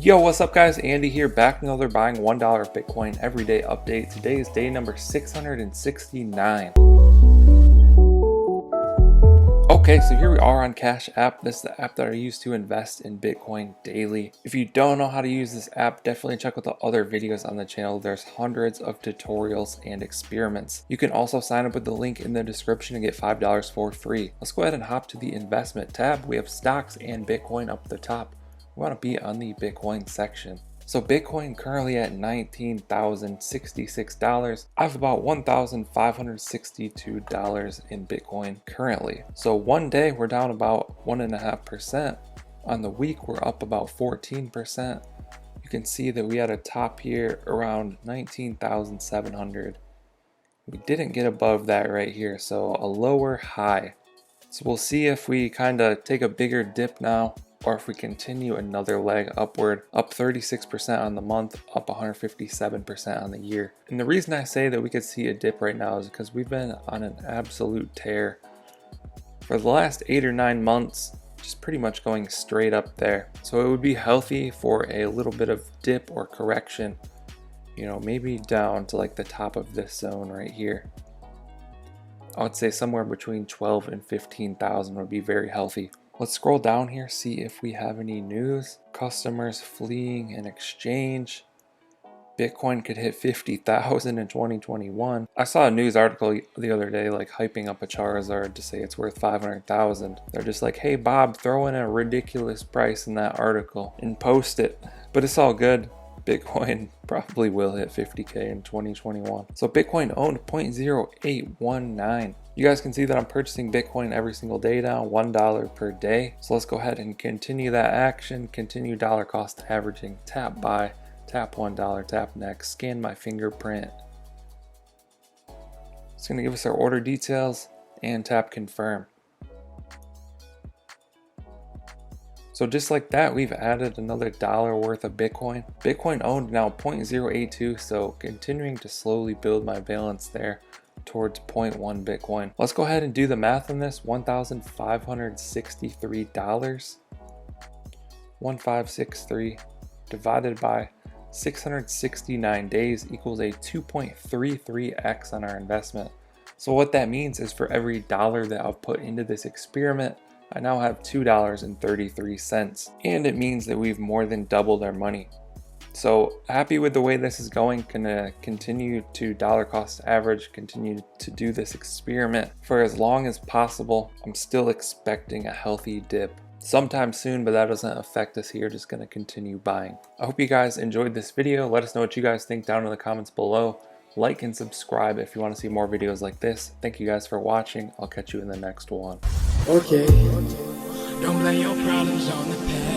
Yo, what's up guys? Andy here, back with another buying $1 Bitcoin everyday update. Today is day number 669. Okay, so here we are on Cash App. This is the app that I use to invest in Bitcoin daily. If you don't know how to use this app, definitely check out the other videos on the channel. There's hundreds of tutorials and experiments. You can also sign up with the link in the description and get $5 for free. Let's go ahead and hop to the investment tab. We have stocks and Bitcoin up at the top. We want to be on the Bitcoin section. So Bitcoin currently at $19,066. I have about $1,562 in Bitcoin currently. So one day we're down about 1.5%. On the week we're up about 14%. You can see that we had a top here around 19,700. We didn't get above that right here, so a lower high. So we'll see if we kind of take a bigger dip now, or if we continue another leg upward, up 36% on the month, up 157% on the year. And the reason I say that we could see a dip right now is because we've been on an absolute tear for the last 8 or 9 months, just pretty much going straight up there. So it would be healthy for a little bit of dip or correction, you know, maybe down to like the top of this zone right here. I would say somewhere between 12 and 15,000 would be very healthy. Let's scroll down here, see if we have any news. Customers fleeing an exchange. Bitcoin could hit 50,000 in 2021. I saw a news article the other day like hyping up a Charizard to say it's worth 500,000. They're just like, hey Bob, throw in a ridiculous price in that article and post it. But it's all good. Bitcoin probably will hit 50K in 2021. So Bitcoin owned 0.0819. You guys can see that I'm purchasing Bitcoin every single day now, $1 per day. So let's go ahead and continue that action, continue dollar cost averaging, tap buy, tap $1, tap next, scan my fingerprint. It's gonna give us our order details and tap confirm. So just like that, we've added another $1 worth of Bitcoin. Bitcoin owned now 0.082, so continuing to slowly build my balance there towards 0.1 Bitcoin. Let's go ahead and do the math on this. $1,563. 1563 divided by 669 days equals a 2.33x on our investment. So what that means is for every dollar that I've put into this experiment, I now have $2.33, and it means that we've more than doubled our money. So happy with the way this is going. Gonna continue to dollar cost average, continue to do this experiment for as long as possible. I'm still expecting a healthy dip sometime soon, but that doesn't affect us here. Just gonna continue buying. I hope you guys enjoyed this video. Let us know what you guys think down in the comments below. Like and subscribe if you want to see more videos like this. Thank you guys for watching. I'll catch you in the next one. Okay, don't blame your problems on the past.